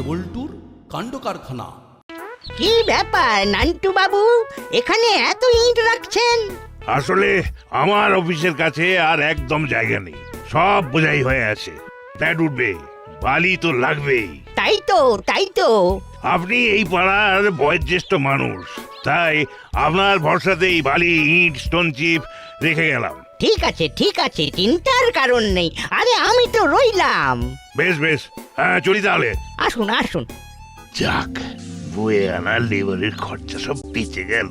বল্টুর কাণ্ড কারখানা। কি ব্যাপার নান্টু বাবু, এখানে এত ইট রাখছেন? আসলে আমার অফিসের কাছে আর একদম জায়গা নেই, সব বোঝাই হয়ে আছে। প্যাড উঠবে, বালি তো লাগবেই। তাই তো আপনি এই পাড়ার বয়োজ্যেষ্ঠ মানুষ, তাই আপনার ভরসাতে এই বালি, ইট, স্টোন চিপ রেখে গেলাম। ঠিক আছে, চিন্তার কারণ নেই। আরে আমি তো রইলাম। বেশ, হ্যাঁ চলি তাহলে। আসুন। যাক, বয়ে আনা লেবারের খরচা সব বেঁচে গেল।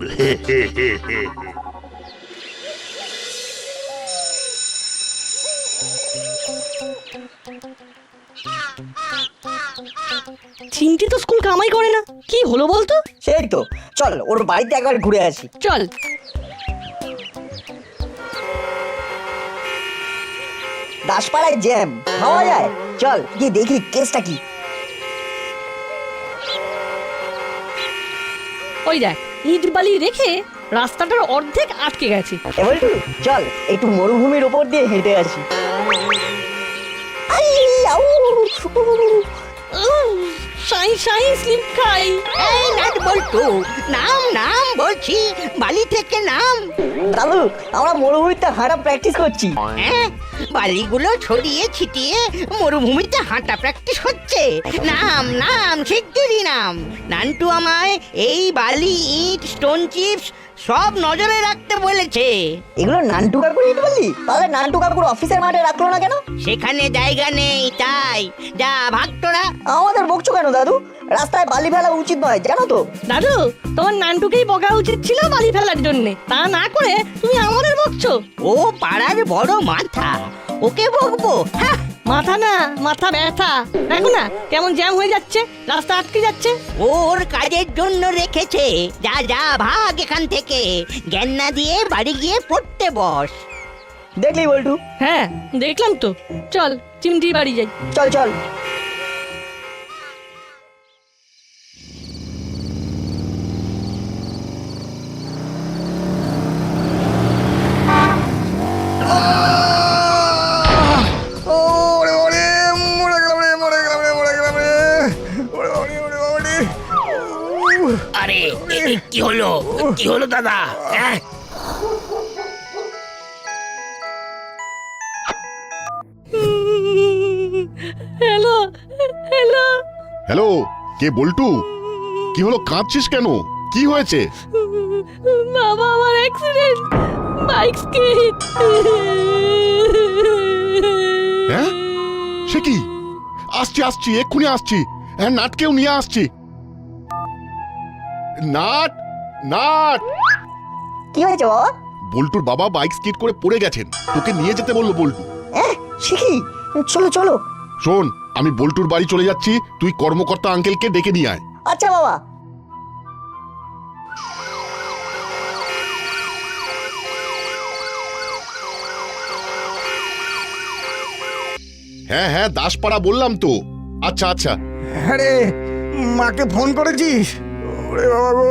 চিমটি তো স্কুল কামাই করে না, কি হলো বলতো? সেই তো, চল ওর বাড়িতে একবার ঘুরে আসি। চল। দাসপাড়ায় জ্যাম খাওয়া যায়, চল গিয়ে দেখি কেসটা কি। ওই দেখ, ইট বালি রেখে রাস্তাটার অর্ধেক আটকে গেছে। এবার চল একটু মরুভূমির উপর দিয়ে হেঁটে আসি। আই, আউ, সাই স্লিপ খাই। এই নাট বল্টু, নাম বলছি, বালি থেকে নাম। দাদু আমরা মরুভূমিতে হাঁটা প্র্যাকটিস করছি। হ্যাঁ, বালিগুলো ছড়িয়ে ছিটিয়ে মরুভূমিতে হাঁটা প্র্যাকটিস হচ্ছে। নাম শিগগিরই নাম। নান্টু আমায় এই বালি, ইট, স্টোন চিপস সব নজরে রাখতে বলেছে। এগুলো নান্টু কাকুর ইট বললি? তাহলে নান্টু কাকুর অফিসের মাঠে রাখলো না কেন? সেখানে জায়গা নেই, তাই যা ভাগ তোরা। আমাদের বকছো কেন দাদু? রাস্তায় বালি ফেলা উচিত নয় জানো তো। দাদু, তোমার নানটুকেই বকা উচিত ছিল বালি ফেলার জন্য, তা না করে তুমি আমাদের বকছো। ও পাড়ার বড় মাথা, ওকে বকবো? হ্যাঁ, মাথা না, মাথা ব্যথা। দেখো না কেমন জ্যাম হয়ে যাচ্ছে, রাস্তা আটকে যাচ্ছে। ওর কাজের জন্য রেখেছে। যা ভাগ এখান থেকে, জ্ঞান না দিয়ে বাড়ি গিয়ে পড়তে বস। দেখলি বল্টু? হ্যাঁ দেখলাম তো। চল চিমটি বাড়ি যাই। চল আরে কি হলো দাদা? হ্যালো। হ্যালো, কে বল্টু? কি হলো, কাঁদছিস কেন? কি হয়েছে? বাবা, আমার অ্যাক্সিডেন্ট, বাইক স্কিড। হ্যাঁ, সে কি? আসছি এক্ষুনি আসছি। হ্যাঁ, নাটকেও নিয়ে আসছি। নাট কি হয়েছে বাবা? বল্টুর বাবা বাইক স্কিড করে পড়ে গেছেন, তোকে নিয়ে যেতে বললো বল্টু। শিখি, চলো। শোন, আমি বল্টুর বাড়ি চলে যাচ্ছি, তুই কর্মকর্তা আঙ্কেলকে ডেকে নিয়ে আয়। আচ্ছা বাবা। হ্যাঁ, দাসপাড়া বললাম তো। আচ্ছা। আরে মাকে ফোন করেছিস? ওরে বাবা গো,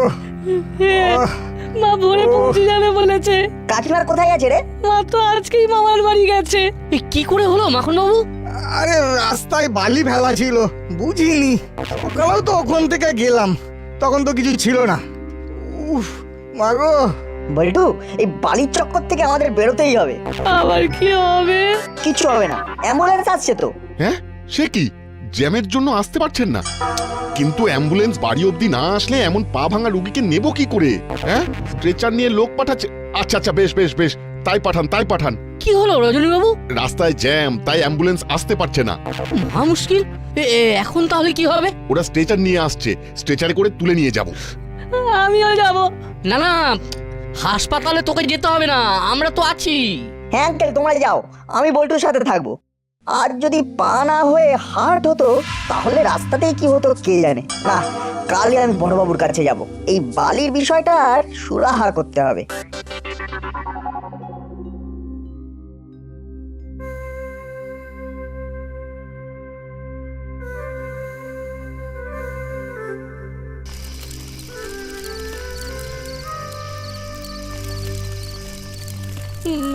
মা ভোরে পৌঁছে যাবে বলেছে। কাকিমার কোথায় গেছে রে? মা তো আজকেই মামার বাড়ি গেছে। কি করে হলো মাখন বাবু? আরে রাস্তায় বালি ফেলা ছিল, বুঝিনি। সকালেও তো ওখান থেকে গেলাম, তখন তো কিছু ছিল না। উফ মা গো। বল্টু, এই বালির চক্কর থেকে আমাদের বেরোতেই হবে। আবার কি হবে? কিছু হবে না, অ্যাম্বুলেন্স আসছে তো। হ্যাঁ, সে কি? জ্যামের জন্য আসতে পারছেন না? কিন্তু অ্যাম্বুলেন্স বাড়ি অবধি না আসলে এমন পা ভাঙা রুগীকে নেব কি করে? হ্যাঁ, স্ট্রেচার নিয়ে লোক পাঠাচ্ছে। আচ্ছা, বেশ, তাই পাঠান। কি হলো রজনী বাবু? রাস্তায় জ্যাম, তাই অ্যাম্বুলেন্স আসতে পারছে না। মহা মুশকিল। এখন তাহলে কি হবে? ওরা স্ট্রেচার নিয়ে আসছে, স্ট্রেচারে করে তুলে নিয়ে যাব। আমিও যাব। না, হাসপাতালে তোকে যেতে হবে না, আমরা তো আছি। হ্যাঁ আঙ্কেল, তোমরা যাও, আমি বল্টুর সাথে থাকবো। আর যদি পা না হয়ে হার্ট হতো তাহলে রাস্তাতেই কি হতো কে জানে। না, কালই আমি বড়বাবুর কাছে যাব, এই বালির বিষয়টা আর সুরাহা করতে হবে।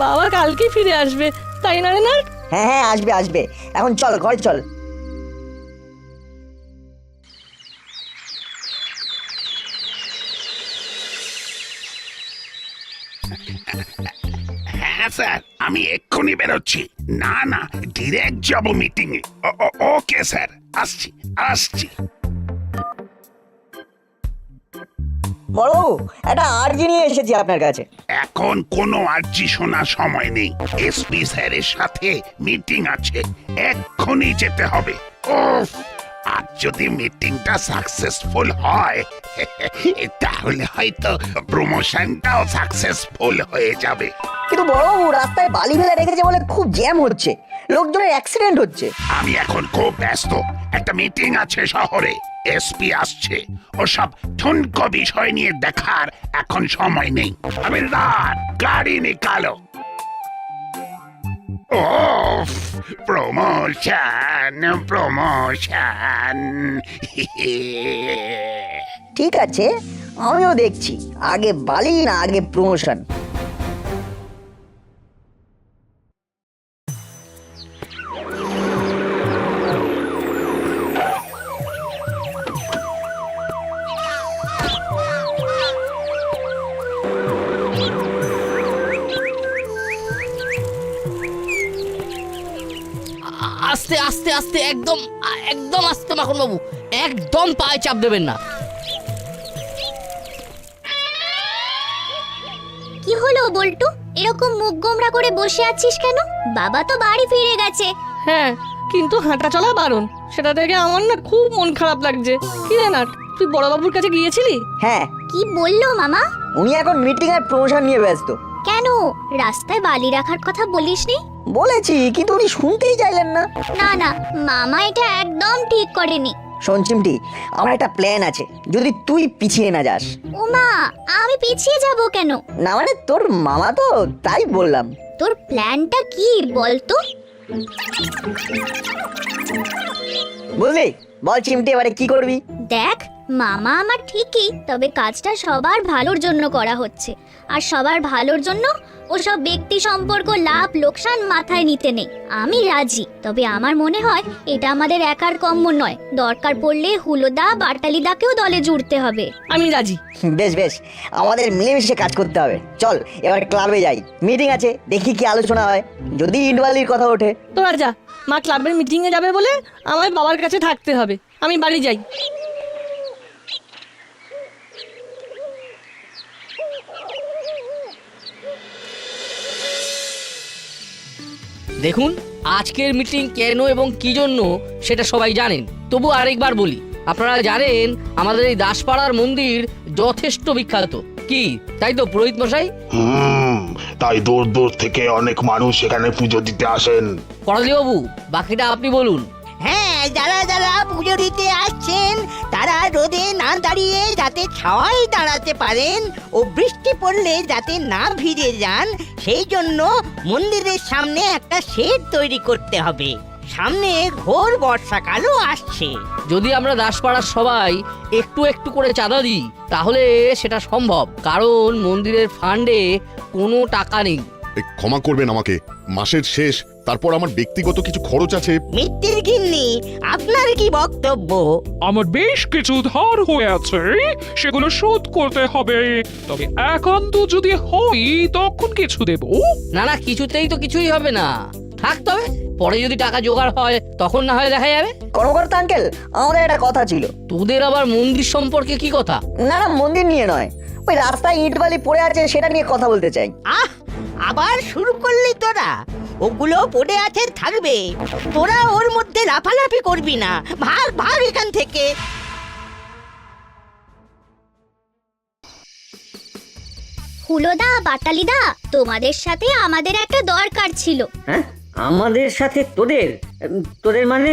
বাবা কালকে ফিরে আসবে, তাই না রে নাট? হ্যাঁ আসবে। এখন চল ঘরে চল। আমি এক্ষুনি বেরোচ্ছি। না না, ডিরেক্ট যাব মিটিং এ। ওকে স্যার, আসছি আসছি। বড়বাবু, একটা আর্জি নিয়ে এসেছি আপনার কাছে। এখন কোনো আর্জি শোনার সময় নেই। এসপি স্যারের সাথে মিটিং আছে, এক্ষুনি যেতে হবে। উফ, আর যদি মিটিংটা সাকসেসফুল হয় তাহলে হয়তো প্রমোশনটাও সাকসেসফুল হয়ে যাবে। কিন্তু বড়বাবু, রাস্তায় বালি ফেলে রেখেছে বলে খুব জ্যাম হচ্ছে, লোকজনের অ্যাক্সিডেন্ট হচ্ছে। আমি এখন খুব ব্যস্ত, একটা মিটিং আছে শহরে, এসপি আসছে, ওসব ঠুনকো বিষয় নিয়ে দেখার এখন সময় নেই। হাবিলদার, গাড়ি নিকালো। ওফ, প্রমোশন প্রমোশন। ঠিক আছে, আমিও দেখছি আগে বালি না আগে প্রমোশন। আস্তে আস্তে আস্তে, একদম একদম আস্তে মাখন বাবু, একদম পায়ে চাপ দেবেন না। কি হলো বল্টু, এরকম মুখ গোমরা করে বসে আছিস কেন? বাবা তো বাড়ি ফিরে গেছে। হ্যাঁ, কিন্তু হাঁটা চলা বারণ, সেটা থেকে আমার না খুব মন খারাপ লাগছে। কি রে নাট, তুই বড়বাবুর কাছে গিয়েছিলি? হ্যাঁ, কি বললো মামা? উনি এখন মিটিং আর প্রমোশন নিয়ে ব্যস্ত। কেন, রাস্তায় বালি রাখার কথা বলিসনি? বলেছি, কিন্তু উনি শুনতেই চাইলেন না। না না, মামা এটা একদম ঠিক করেনি। শোন চিমটি, আমার একটা প্ল্যান আছে, যদি তুই পিছিয়ে না যাস। ওমা, আমি পিছিয়ে যাব কেন? না মানে তোর মামা তো, তাই বললাম। তোর প্ল্যানটা কি বলতো? বুঝলি, বল চিমটি, এবারে কি করবি? দেখ, মামা আমার ঠিকই, তবে কাজটা সবার ভালোর জন্য করা হচ্ছে, আর সবার ভালোর জন্য ওসব ব্যক্তি সম্পর্ক লাভ লোকসান মাথায় নিতে নেই। আমি রাজি, তবে আমার মনে হয় এটা আমাদের একার কম্য নয়, দরকার পড়লে হুলোদা বাটালিদাকেও দলে জুড়তে হবে। আমি রাজি। বেশ বেশ, আমাদের মিলেমিশে কাজ করতে হবে। চল এবার ক্লাবে যাই, মিটিং আছে, দেখি কি আলোচনা হয়। যদি ইটবালির কথা ওঠে। তোরা যা, মা ক্লাবের মিটিং এ যাবে বলে আমায় বাবার কাছে থাকতে হবে, আমি বাড়ি যাই। দেখুন, আজকের মিটিং কেন এবং কি জন্য সেটা সবাই জানেন, তবু আরেকবার বলি। আপনারা জানেন আমাদের এই দাসপাড়ার মন্দির যথেষ্ট বিখ্যাত, কি তাই তো পুরোহিত মশাই? তাই দূর দূর থেকে অনেক মানুষ এখানে পুজো দিতে আসেন। পরাজি বাবু, বাকিটা আপনি বলুন। হ্যাঁ, যারা যারা পুজো দিতে আসছেন তারা রোদে না দাঁড়িয়ে যাতে ছাওয়ায় দাঁড়াতে পারেন ও বৃষ্টি পড়লে যাতে না ভিজে যান, সেই জন্য মন্দিরের সামনে একটা শেড তৈরি করতে হবে। সামনে ঘোর বর্ষাকালও আসছে। যদি আমরা দাসপাড়ার সবাই একটু একটু করে চাঁদা দিই তাহলে সেটা সম্ভব, কারণ মন্দিরের ফান্ডে কোনো টাকা নেই। ক্ষমা করবেন আমাকে, মাসের শেষ, তারপর আমার ব্যক্তিগত কিছু খরচ আছে। মিত্তির গিন্নি, আপনার কি বক্তব্য? আমার বেশ কিছু ধার হয়ে আছে, সেগুলো শোধ করতে হবে। তবে একান্ত যদি হই তখন কিছু দেব। না না, কিছুতেই তো কিছুই হবে না, থাকতে হবে, পরে যদি টাকা জোগাড় হয় তখন না হয় দেখা যাবে। কর্মকর্তা আঙ্কেল, আমাদের একটা কথা ছিল। তোদের আবার মন্দির সম্পর্কে কি কথা? না না, মন্দির নিয়ে নয়, ওই রাস্তায় ইটবালি পড়ে আছে সেটা নিয়ে কথা বলতে চাই। আবার শুরু করলি তোরা? ওগুলো পড়ে আছে থাকবে, তোরা ওর মধ্যে লাফালাফি করবি না। ভাগ ভাগ এখান থেকে। হুলোদা বাটালিদা, তোমাদের সাথে আমাদের একটা দরকার ছিল। হ্যাঁ, আমাদের সাথে তোদের? তোদের মানে?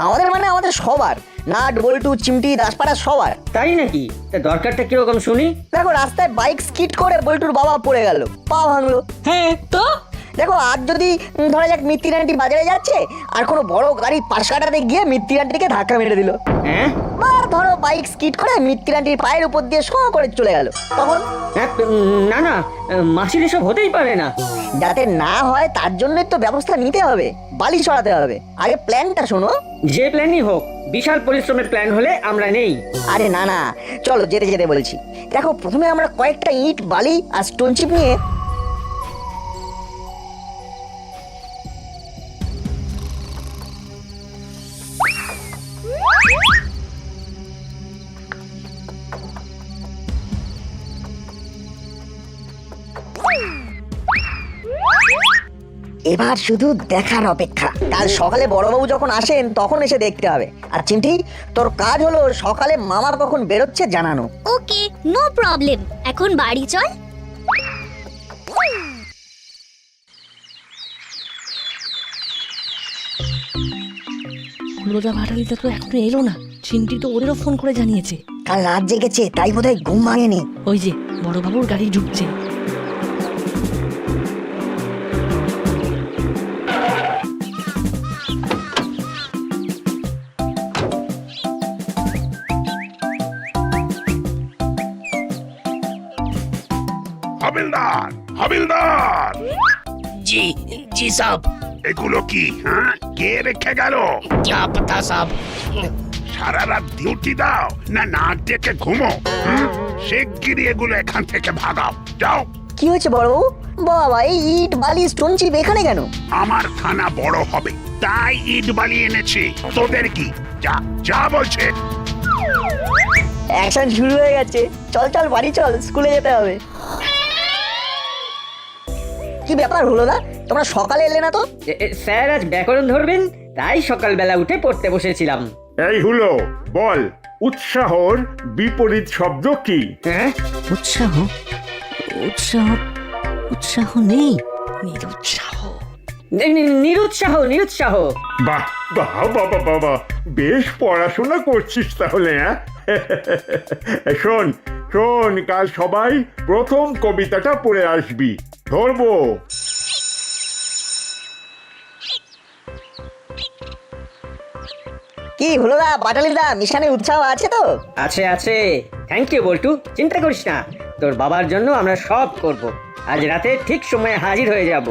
আমাদের মানে আমাদের সবার, নাট বল্টু চিমটি দাসপাড়া সবার। তাই নাকি? তা দরকারটা কিরকম শুনি। দেখো, রাস্তায় বাইক স্কিড করে বল্টুর বাবা পড়ে গেল, পা ভাঙলো। হ্যাঁ তো দেখো, আর যদি ধরা যাক মিত্তির আন্টি বাজারে যাচ্ছে আর কোনো বড় গাড়ি পাশ কাটাতে গিয়ে মিত্তির আন্টিকে ধাক্কা মেরে দিল, হ্যাঁ, বা ধরো বাইক স্কিড করে মিত্তির আন্টির পায়ের উপর দিয়ে শো করে চলে গেল, তখন? না না, মাসির এসব হতেই পারে না। যাতে না হয় তার জন্যই তো ব্যবস্থা নিতে হবে, বালি সরাতে হবে। আগে প্ল্যানটা শোনো। যে প্ল্যানই হোক, বিশাল পরিশ্রমের প্ল্যান হলে আমরা নেই। আরে না না, চলো যেতে যেতে বলছি। দেখো, প্রথমে আমরা কয়েকটা ইট বালি আর স্টোন চিপ নিয়ে এবার শুধু দেখার অপেক্ষা। কাল সকালে বড়বাবু যখন আসেন তখন এসে দেখতে হবে। আর চিমটি, তোর কাজ হলো সকালে মামা কখন বেরোচ্ছে জানানো। ওকে, নো প্রবলেম। এখন বাড়ি চল। হুলোদা ভাটালিটা তো এখনো এলো না। চিন্টি তো ওদেরও ফোন করে জানিয়েছে। কাল রাত জেগেছে, তাই বোধহয় ঘুম ভাঙেনি। ওই যে বড়বাবুর গাড়ি ঢুকছে। হাবিলদার, হাবিলদার, জি জি সাব। এগুলো কি? হ্যাঁ, কে রেখে গেল? क्या पता साहब। সারা রাত ডিউটি দাও না না ডেকে ঘুমো? শিগগিরই এগুলো এখান থেকে ভাগাও, যাও। কি হয়েছে বড়বাবু? বাবা, এই ইট বালি স্টোন চিপ এখানে কেন? আমার থানা বড় হবে তাই ইট বালি এনেছি। তোদের কি? যা যা বলছে। অ্যাকশন শুরু হয়ে গেছে। চল চল বাড়ি চল, স্কুলে যেতে হবে। কি ব্যাপার হলো না, তোমরা সকালে এলে না তো? স্যার আজ ব্যাকরণ ধরবেন, তাই সকালবেলা উঠে পড়তে বসেছিলাম। এই হলো, বল উৎসাহর বিপরীত শব্দ কি? হ্যাঁ, উৎসাহ উৎসাহ উৎসাহ নেই, নিরুৎসাহ। নিরুৎসাহ, নিরুৎসাহ। বাহ বাহ বাবা বাবা, বেশ পড়াশোনা করছিস তাহলে। হ্যাঁ শোন শোন, কাল সবাই প্রথম কবিতাটা পড়ে আসবি। ধরবো। কি হলো না বাটালিদা, মিশনে উৎসাহ আছে তো? আছে আছে, থ্যাংক ইউ বল্টু, চিন্তা করিস না। তোর বাবার জন্য আমরা সব করব। আজ রাতে ঠিক সময়ে হাজির হয়ে যাব।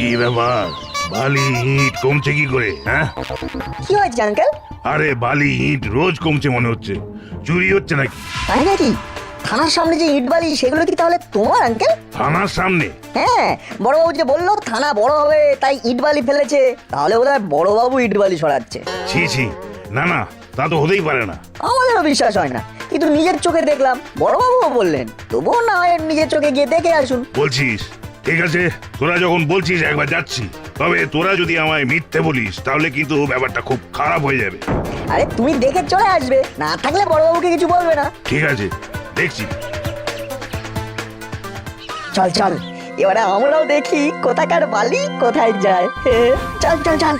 কি ব্যাপার, বালি ইট কমছে কি করে? হ্যাঁ, কি হয়েছে আঙ্কেল? আরে বালি ইট রোজ কমছে মনে হচ্ছে। চুরি হচ্ছে নাকি? তাই নাকি? থানার সামনে যে ইট বালি, সেগুলো কি তাহলে তোমার আঙ্কেল? থানার সামনে? হ্যাঁ, বড়বাবু যে বললো থানা বড় হবে তাই ইট বালি ফেলেছে, তাহলে বোধহয় বড়বাবু ইট বালি সরাচ্ছে। ছি ছি, না না, তা তো হতেই পারে না। আমাদেরও বিশ্বাস হয় না, কিন্তু নিজের চোখে দেখলাম, বড়বাবুও বললেন। তবুও না হয় নিজের চোখে গিয়ে দেখে আসুন। বলছিস? ঠিক আছে, তোরা যখন বলছিস একবার যাচ্ছি। তবে তোরা যদি আমায় মিথ্যে বলিস তাহলে কিন্তু ব্যাপারটা খুব খারাপ হয়ে যাবে। আরে তুমি দেখে চলে আসবে, না থাকলে বড়বাবুকে কিছু বলবে না। ঠিক আছে, দেখছি। চল চল, এবারে আমরাও দেখি কোথাকার বালি কোথায় যায়। চল চল চল।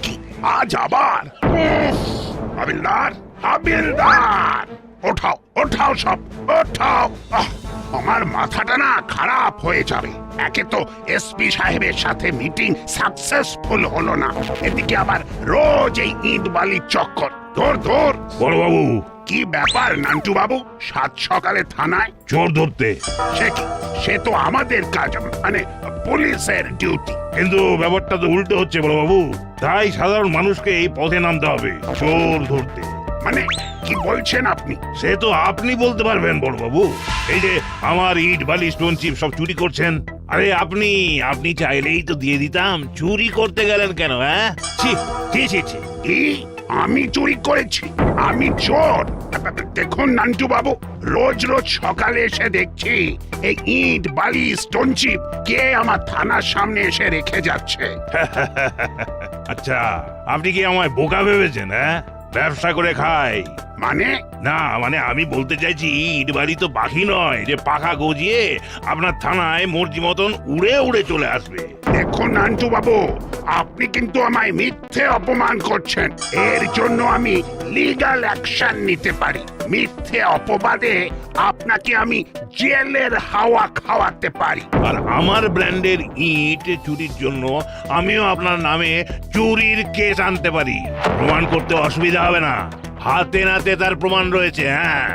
কি আজ আবার? হাবিলদার, হাবিলদার, ওঠাও ওঠাও সব, ওঠাও। আমার মাথাটা না খারাপ হয়ে যাবে। একে তো এসপি সাহেবের সাথে মিটিং সাকসেসফুল হলো না, এদিকে আবার রোজ এই ইট বালির চক্কর। ধর ধর। বড়বাবু, কি ব্যাপার নান্টু বাবু, সাত সকালে থানায়? চোর ধরতে। সে কি? সে তো আমাদের কাজ, মানে পুলিশের ডিউটি। কিন্তু ব্যাপারটা তো উল্টো হচ্ছে বড়বাবু। তাই সাধারণ মানুষকে এই পথে নামতে হবে চোর ধরতে। মানে কি বলছেন আপনি? সে তো আপনি বলতে পারবেন বড়বাবু। এই যে আমার ইট বালি স্টোন চিপ সব চুরি করছেন, আরে আপনি আপনি চাইলেই তো দিয়ে দিতাম। চুরি করতে গেলেন কেন? হ্যাঁ, ছি ছি ছি ছি। কি? আমি চুরি করেছি? আমি চোর? দেখুন নান্টু বাবু, রোজ রোজ সকালে এসে দেখছি এই ইট বালি স্টোন চিপ কে আমার থানার সামনে এসে রেখে যাচ্ছে। আচ্ছা, আপনি কি আমায় বোকা ভেবেছেন? হ্যাঁ, ব্যবসা করে খাই মানে? না, মানে আমি বলতে চাইছি ইট বাড়ি তো পাখি নয় যে পাখা গজিয়ে আপনার থানায় মর্জি মতন উড়ে উড়ে চলে আসবে। দেখুন নান্টু বাবু, আপনি কিন্তু আমায় মিথ্যে অপমান করছেন। এর জন্য আমি লিগ্যাল অ্যাকশন নিতে পারি। মিথ্যে অপবাদে আপনাকে আমি জেলের হাওয়া খাওয়াতে পারি। আর আমার ব্র্যান্ডের ইট চুরির জন্য আমিও আপনার নামে চুরির কেস আনতে পারি। প্রমাণ করতে অসুবিধা হবে না। হাতে নাতে তার প্রমাণ রয়েছে। হ্যাঁ,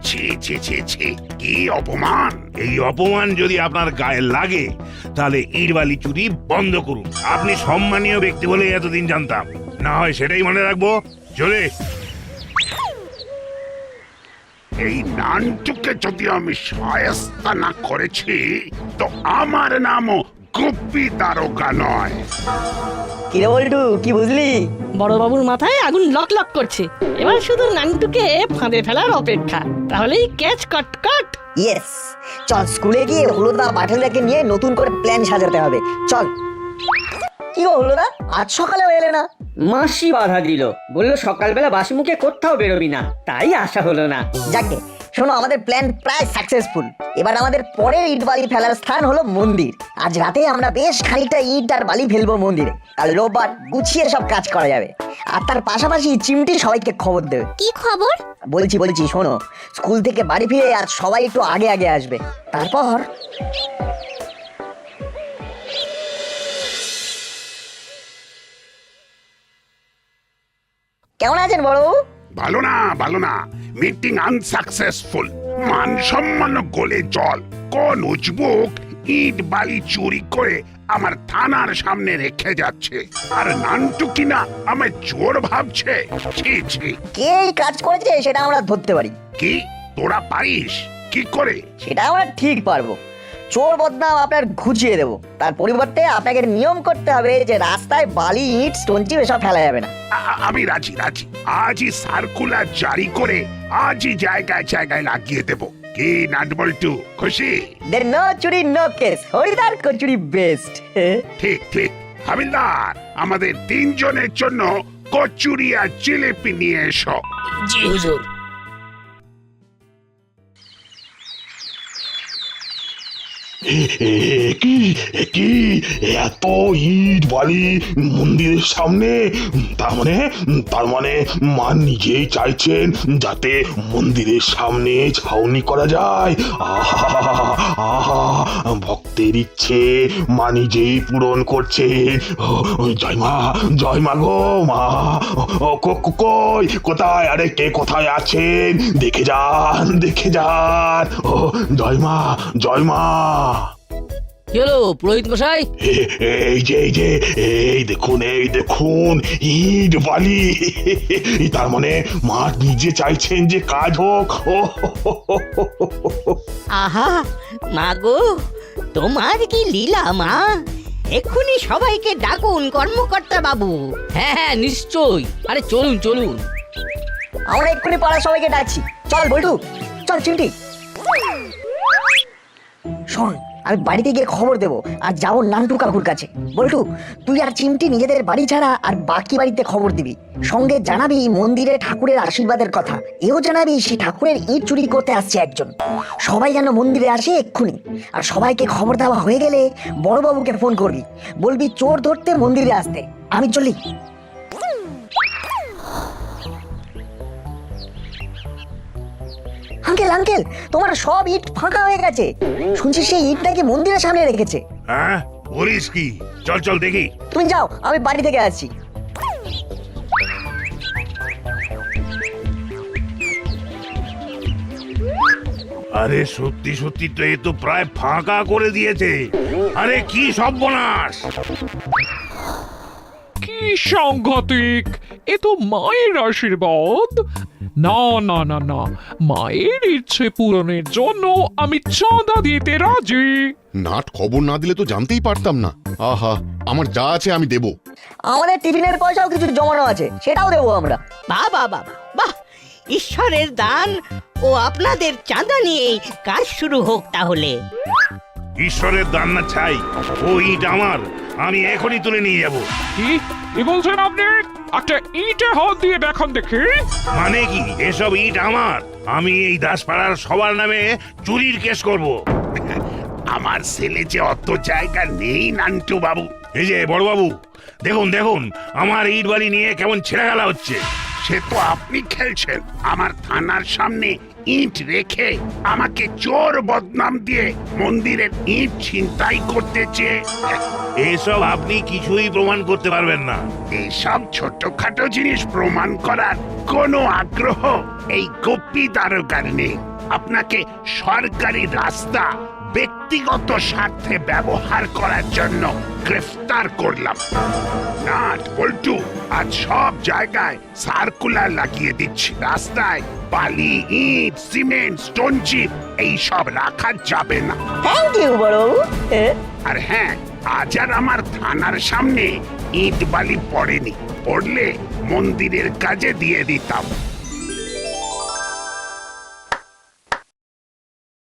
ছি ছি ছি ছি, কি অপমান! এই অপমান যদি আপনার গায়ে লাগে তাহলে ইট বালি চুরি বন্ধ করুন। আপনি সম্মানীয় ব্যক্তি বলে এতদিন জানতাম, না হয় সেটাই মনে রাখবো। চলে এই নানটুকে যদি আমি শায়েস্তা না করেছি তো আমার নামও গুপ্পি দারোগা নয়। কিরে বল্টু, কি বুঝলি? বড়বাবুর মাথায় আগুন লক লক করছে। এবার শুধু নান্টুকে ফাঁদে ফেলার অপেক্ষা, তাহলেই ক্যাচ কাট কাট। ইয়েস, চল স্কুলে গিয়ে হলুদা বাঠালিদাকে নিয়ে নতুন করে প্ল্যান সাজাতে হবে। চল। কি গো হলুদা, আজ সকালেও এলে না? মাসি বাধা দিল, বললো সকালবেলা বাসি মুখে কোথাও বেরোবি না, তাই আসা হলো না। যাকে শোনো, আমাদের প্ল্যান প্রায় সাকসেসফুল। এবার আমাদের পরের ইট বালি ফেলার স্থান হলো মন্দির। আজ রাতে আমরা বেশ খানিকটা ইট আর বালি ফেলবো মন্দিরে। কাল রোববার গুছিয়ে সব কাজ করা যাবে। আর তার পাশাপাশি চিমটি সবাইকে খবর দেবে। কি খবর? বলছি শোনো, স্কুল থেকে বাড়ি ফিরে আর সবাই একটু আগে আগে আসবে। তারপর কেমন আছেন বড়বাবু? ভালো না, মিটিং আনসাকসেসফুল। মান সম্মান গলে জল। কোন উজবুক ইট বালি চুরি করে আমার থানার সামনে রেখে যাচ্ছে, আর নান্টু কিনা আমায় চোর ভাবছে। ছি ছি, কে এই কাজ করেছে সেটা আমরা ধরতে পারি। কি তোরা পারিস? কি করে? সেটা আমরা ঠিক পারবো। চোর বদনাম আপনার ঘুচিয়ে দেবো। তার পরিবর্তে আপনাকে নিয়ম করতে হবে যে রাস্তায় বালি ইট স্টোন চিপ এসব ফেলা যাবে না। আমি রাজি। আজই সার্কুলার জারি করে আজই জায়গায় জায়গায় লাগিয়ে দেব। কি নাটবল্টু, খুশি? দের নো চুরি নো কেস, হরিদার কচুরি বেস্ট। ঠিক। হাবিলদার, আমাদের 3 জনের জন্য কচুরি আর জিলিপি নিয়ে এসো। জি হুজুর। কি এত ইট বালি মন্দিরের সামনে? তার মানে মা নিজেই চাইছেন যাতে মন্দিরের সামনে ছাউনি করা যায়। আহা, ভক্তের ইচ্ছে মা নিজেই পূরণ করছে। জয় মা গো মা। কোথায়? আরে কে কোথায় আছেন? দেখে যান। জয় মা। কি হলো পুরোহিত মশাই? এই দেখুন ইট বালি। তার মানে মা নিজে চাইছেন যে কাজ হোক। আহা মা গো, তোমার কি লীলা মা! এক্ষুনি সবাইকে ডাকুন কর্মকর্তা বাবু। হ্যাঁ নিশ্চয়ই। আরে চলুন। আমরা এক্ষুনি পাড়া সবাইকে ডাকছি। চল বল্টু, চল চিমটি। শোন, আমি বাড়িতে গিয়ে খবর দেবো আর যাবো নান্টু কাকুর কাছে। বল্টু, তুই আর চিমটি নিজেদের বাড়ি ছাড়া আর বাকি বাড়িতে খবর দিবি। সঙ্গে জানাবি মন্দিরে ঠাকুরের আশীর্বাদের কথা। এও জানাবি সে ঠাকুরের ইট চুরি করতে আসছে একজন। সবাই যেন মন্দিরে আসে এক্ষুনি। আর সবাইকে খবর দেওয়া হয়ে গেলে বড়বাবুকে ফোন করবি, বলবি চোর ধরতে মন্দিরে আসতে। আমি চলি। আঙ্কেল, তোমার সব ইট ফাঁকা হয়ে গেছে। শুনছি সেই ইট নাকি মন্দিরের সামনে রেখেছে। হ্যাঁ, বলিস কি? চল দেখি। তুমি যাও, আমি বাড়ি থেকে আসছি। আরে সত্যি তো এ তো প্রায় ফাঁকা করে দিয়েছে। আরে কি সর্বনাশ! কি সাংঘাতিক! এ তো মায়ের আশীর্বাদ। না, মায়ের ইচ্ছে পূরণের জন্য আমি চাঁদা দিতে রাজি। নাট খবর না দিলে তো জানতেই পারতাম না। আহা, আমার যা আছে আমি দেব। আমাদের টিফিনের পয়সাও কিছু জমানো আছে, সেটাও দেবো আমরা। বাহ, ঈশ্বরের দান ও আপনাদের চাঁদা নিয়েই কাজ শুরু হোক তাহলে। ঈশ্বরের দান না চাই, ও ইট আমার, আমি এখনই তুলে নিয়ে যাব। কি বলছেন আপনি? একটা ইটে হাত দিয়ে দেখান দেখি। মানে কি? এসব ইট আমার। আমি এই দাসপাড়ার সবার নামে চুরির কেস করব। আমার ছেলে যে অত জায়গা নেই নান্টু বাবু। এই যে বড় বাবু, দেখুন আমার ইট বালি নিয়ে কেমন ছেড়ে গেলা হচ্ছে। সে তো আপনি খেলছেন। আমার থানার সামনে ইট রেখে আমাকে চোর বদনাম দিয়ে মন্দিরের ইট ছিনতাই করতে চেয়ে এসব আপনি কিছুই প্রমাণ করতে পারবেন না। এইসব ছোটখাটো জিনিস প্রমাণ করার কোনো আগ্রহ এই গোপী দারোগার নেই। আপনাকে সরকারি রাস্তা ব্যক্তিগত স্বার্থে ব্যবহার করার জন্য গ্রেফতার করলাম। নাট বল্টু, আজ সব জায়গায় সার্কুলার লাগিয়ে দিচ্ছি, রাস্তায় বালি, ইট, সিমেন্ট, স্টোন চিপ এইসব রাখা যাবে না। থ্যাংক ইউ বড়বাবু। আর হ্যাঁ, আজ আর আমার থানার সামনে ইট বালি পড়েনি, পড়লে মন্দিরের কাজে দিয়ে দিতাম।